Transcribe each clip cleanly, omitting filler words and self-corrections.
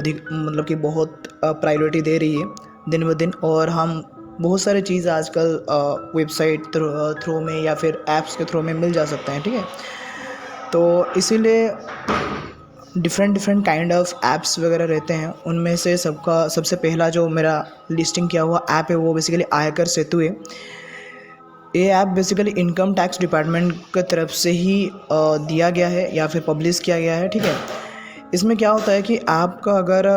अधिक मतलब कि बहुत प्रायोरिटी दे रही है दिन ब दिन। और हम बहुत सारी चीज़ आजकल वेबसाइट थ्रू में या फिर ऐप्स के थ्रू में मिल जा सकते हैं, ठीक है। तो इसीलिए different different kind of apps वगैरह रहते हैं। उनमें से सबसे पहला जो मेरा लिस्टिंग किया हुआ ऐप है वो बेसिकली आयकर सेतु है। ये app basically income tax department की तरफ से ही दिया गया है या फिर पब्लिश किया गया है, ठीक है। इसमें क्या होता है कि आपका अगर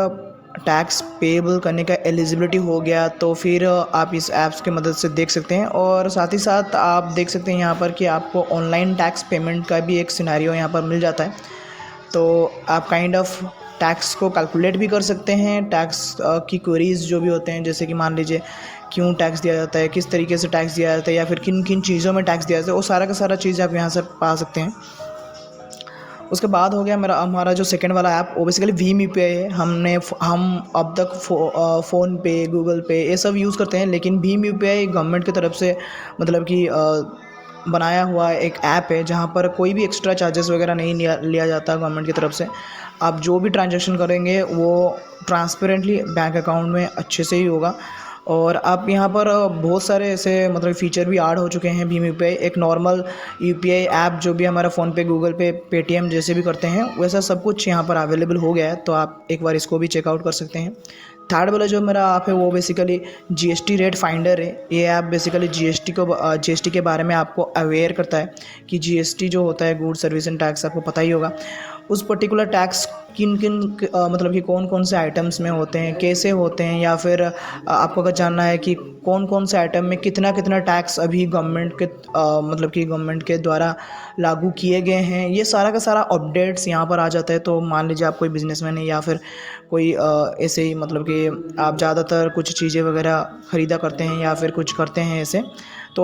टैक्स पेएबल करने का एलिजिबिलिटी हो गया तो फिर आप इस ऐप्स की मदद से देख सकते हैं। और साथ ही साथ आप देख सकते हैं यहाँ पर कि आपको ऑनलाइन टैक्स पेमेंट का भी एक सिनेरियो यहाँ पर मिल जाता है। तो आप काइंड ऑफ टैक्स को कैलकुलेट भी कर सकते हैं। टैक्स की क्वेरीज जो भी होते हैं, जैसे कि मान लीजिए क्यों टैक्स दिया जाता है, किस तरीके से टैक्स दिया जाता है, या फिर किन किन चीज़ों में टैक्स दिया जाता है, वो सारा का सारा चीज़ आप यहाँ से पा सकते हैं। उसके बाद हो गया हमारा जो सेकंड वाला ऐप, वो बेसिकली भीम यूपीआई है। हम अब तक फ़ोन पे, गूगल पे ये सब यूज़ करते हैं, लेकिन भीम यूपीआई गवर्नमेंट की तरफ से मतलब कि बनाया हुआ एक ऐप है जहाँ पर कोई भी एक्स्ट्रा चार्जेस वगैरह नहीं लिया जाता गवर्नमेंट की तरफ से। आप जो भी ट्रांजैक्शन करेंगे वो ट्रांसपेरेंटली बैंक अकाउंट में अच्छे से ही होगा। और आप यहाँ पर बहुत सारे ऐसे मतलब फ़ीचर भी ऐड हो चुके हैं भीम यूपीआई। एक नॉर्मल यूपीआई ऐप जो भी हमारा फ़ोन पे, गूगल पे, पेटीएम जैसे भी करते हैं, वैसा सब कुछ यहाँ पर अवेलेबल हो गया है। तो आप एक बार इसको भी चेकआउट कर सकते हैं। थर्ड वाला जो मेरा ऐप है वो बेसिकली जीएसटी रेट फाइंडर है। ये ऐप बेसिकली जीएसटी के बारे में आपको अवेयर करता है कि जीएसटी जो होता है, गुड सर्विस एंड टैक्स, आपको पता ही होगा उस पर्टिकुलर टैक्स किन किन मतलब कि कौन कौन से आइटम्स में होते हैं, कैसे होते हैं, या फिर आपको अगर जानना है कि कौन कौन से आइटम में कितना कितना टैक्स अभी गवर्नमेंट के मतलब कि गवर्नमेंट के द्वारा लागू किए गए हैं, ये सारा का सारा अपडेट्स यहाँ पर आ जाता है। तो मान लीजिए आप कोई बिजनेसमैन है या फिर कोई ऐसे ही मतलब कि आप ज़्यादातर कुछ चीज़ें वगैरह ख़रीदा करते हैं या फिर कुछ करते हैं ऐसे, तो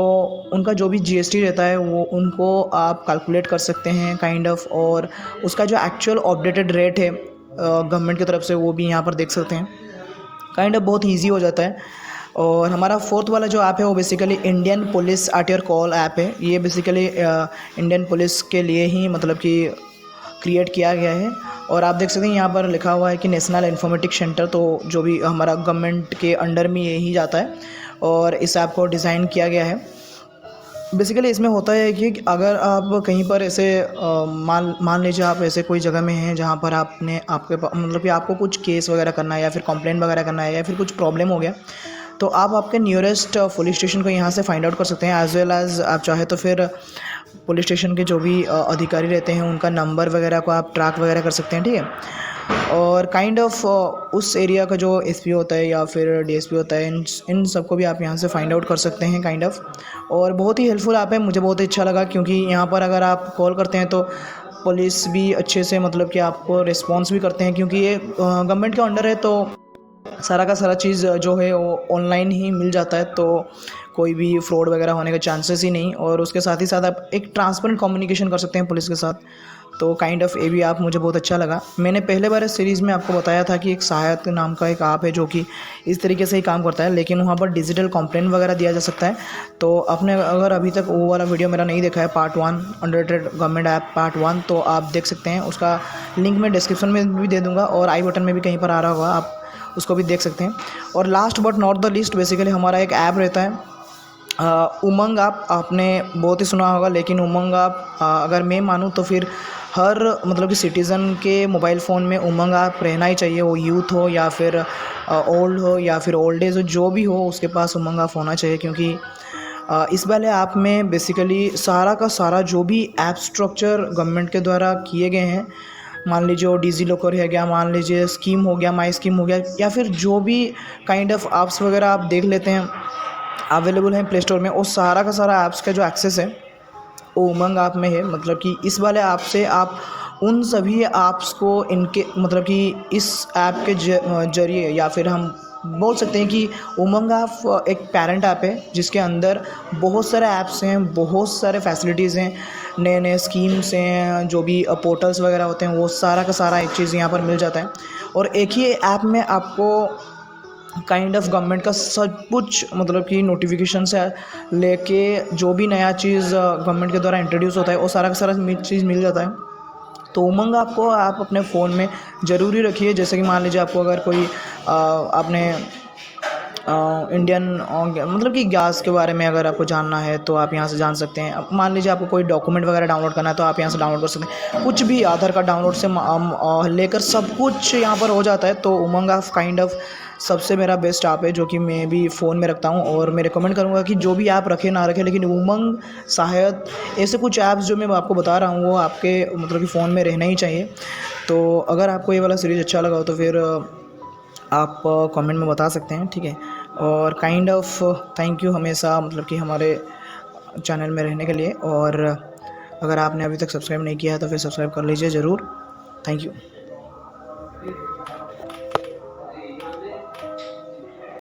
उनका जो भी जीएसटी रहता है वो उनको आप कैलकुलेट कर सकते हैं काइंड ऑफ। और उसका जो एक्चुअल अपडेटेड रेट है गवर्नमेंट की तरफ से वो भी यहाँ पर देख सकते हैं। काइंड ऑफ बहुत ईजी हो जाता है। और हमारा फोर्थ वाला जो ऐप है वो basically Indian police at your call app है। ये बेसिकली इंडियन पुलिस के लिए ही मतलब कि क्रिएट किया गया है। और आप देख सकते हैं यहाँ पर लिखा हुआ है कि नेशनल इन्फॉर्मेटिक्स सेंटर, तो जो भी हमारा गवर्नमेंट के अंडर में यही जाता है। और इस ऐप को डिज़ाइन किया गया है। बेसिकली इसमें होता है कि अगर आप कहीं पर ऐसे मान लीजिए आप ऐसे कोई जगह में हैं जहाँ पर मतलब कि आपको कुछ केस वगैरह करना है या फिर कंप्लेंट वगैरह करना है या फिर कुछ प्रॉब्लम हो गया, तो आप आपके नियरेस्ट पुलिस स्टेशन को यहाँ से फाइंड आउट कर सकते हैं। एज वेल एज़ आप चाहे तो फिर पुलिस स्टेशन के जो भी अधिकारी रहते हैं उनका नंबर वगैरह को आप ट्रैक वगैरह कर सकते हैं, ठीक है। और काइंड ऑफ उस एरिया का जो एसपी होता है या फिर डीएसपी होता है, इन सबको भी आप यहाँ से फाइंड आउट कर सकते हैं काइंड ऑफ। और बहुत ही हेल्पफुल ऐप है, मुझे बहुत ही अच्छा लगा, क्योंकि यहाँ पर अगर आप कॉल करते हैं तो पुलिस भी अच्छे से मतलब कि आपको रिस्पॉन्स भी करते हैं, क्योंकि ये गवर्नमेंट के अंडर है। तो सारा का सारा चीज़ जो है वो ऑनलाइन ही मिल जाता है, तो कोई भी फ्रॉड वगैरह होने के चांसेस ही नहीं। और उसके साथ ही साथ आप एक ट्रांसपेरेंट कम्युनिकेशन कर सकते हैं पुलिस के साथ। तो काइंड ऑफ ये भी ऐप मुझे बहुत अच्छा लगा। मैंने पहले बार इस सीरीज़ में आपको बताया था कि एक सहायक नाम का एक ऐप है जो कि इस तरीके से ही काम करता है, लेकिन वहाँ पर डिजिटल कंप्लेंट वगैरह दिया जा सकता है। तो आपने अगर अभी तक वो वाला वीडियो मेरा नहीं देखा है, part 1 underrated government app part 1, तो आप देख सकते हैं। उसका लिंक मैं डिस्क्रिप्शन में भी दे दूँगा और आई बटन में भी कहीं पर आ रहा होगा, आप उसको भी देख सकते हैं। और last but not the least basically हमारा एक ऐप रहता है उमंग ऐप। आपने बहुत ही सुना होगा, लेकिन उमंग ऐप अगर मैं मानूँ तो फिर हर मतलब कि सिटीज़न के मोबाइल फ़ोन में उमंग ऐप रहना ही चाहिए। वो यूथ हो या फिर ओल्ड हो या फिर ओल्ड एज हो, जो भी हो उसके पास उमंग ऐप होना चाहिए। क्योंकि इस वाले ऐप में बेसिकली सारा का सारा जो भी ऐप स्ट्रक्चर गवर्नमेंट के द्वारा किए गए हैं, मान लीजिए वो डिजी लॉकर है गया, मान लीजिए स्कीम हो गया, माई स्कीम हो गया, या फिर जो भी काइंड ऑफ ऐप्स वगैरह आप देख लेते हैं अवेलेबल हैं प्ले स्टोर में, वो सारा का सारा ऐप्स का जो एक्सेस है वो उमंग ऐप में है। मतलब कि इस वाले ऐप से आप उन सभी ऐप्स को इनके मतलब कि इस ऐप के जरिए, या फिर हम बोल सकते हैं कि उमंग ऐप एक पेरेंट ऐप है जिसके अंदर बहुत सारे ऐप्स हैं, बहुत सारे फैसिलिटीज़ हैं, नए नए स्कीम्स हैं, जो भी पोर्टल्स वगैरह होते हैं, वो सारा का सारा एक चीज़ यहाँ पर मिल जाता है। और एक ही ऐप में आपको काइंड ऑफ गवर्नमेंट का सब कुछ मतलब कि नोटिफिकेशन से लेके जो भी नया चीज़ गवर्नमेंट के द्वारा इंट्रोड्यूस होता है वो सारा का सारा चीज़ मिल जाता है। तो उमंग आपको आप अपने फ़ोन में ज़रूरी रखिए। जैसे कि मान लीजिए आपको अगर कोई आपने इंडियन मतलब कि गैस के बारे में अगर आपको जानना है तो आप यहाँ से जान सकते हैं। अब मान लीजिए आपको कोई डॉक्यूमेंट वगैरह डाउनलोड करना है तो आप यहाँ से डाउनलोड कर सकते हैं। कुछ भी आधार कार्ड डाउनलोड से लेकर सब कुछ यहाँ पर हो जाता है। तो उमंग ऑफ काइंड ऑफ सबसे मेरा बेस्ट ऐप है जो कि मैं भी फ़ोन में रखता हूँ, और मैं रिकमेंड करूँगा कि जो भी ऐप रखे ना रखे, लेकिन उमंग शायद ऐसे कुछ ऐप्स जो मैं आपको बता रहा हूँ वो आपके मतलब कि फ़ोन में रहना ही चाहिए। तो अगर आपको ये वाला सीरीज़ अच्छा लगा हो तो फिर आप कमेंट में बता सकते हैं, ठीक है। और काइंड ऑफ थैंक यू हमेशा मतलब कि हमारे चैनल में रहने के लिए। और अगर आपने अभी तक सब्सक्राइब नहीं किया है तो फिर सब्सक्राइब कर लीजिए ज़रूर। Thank you.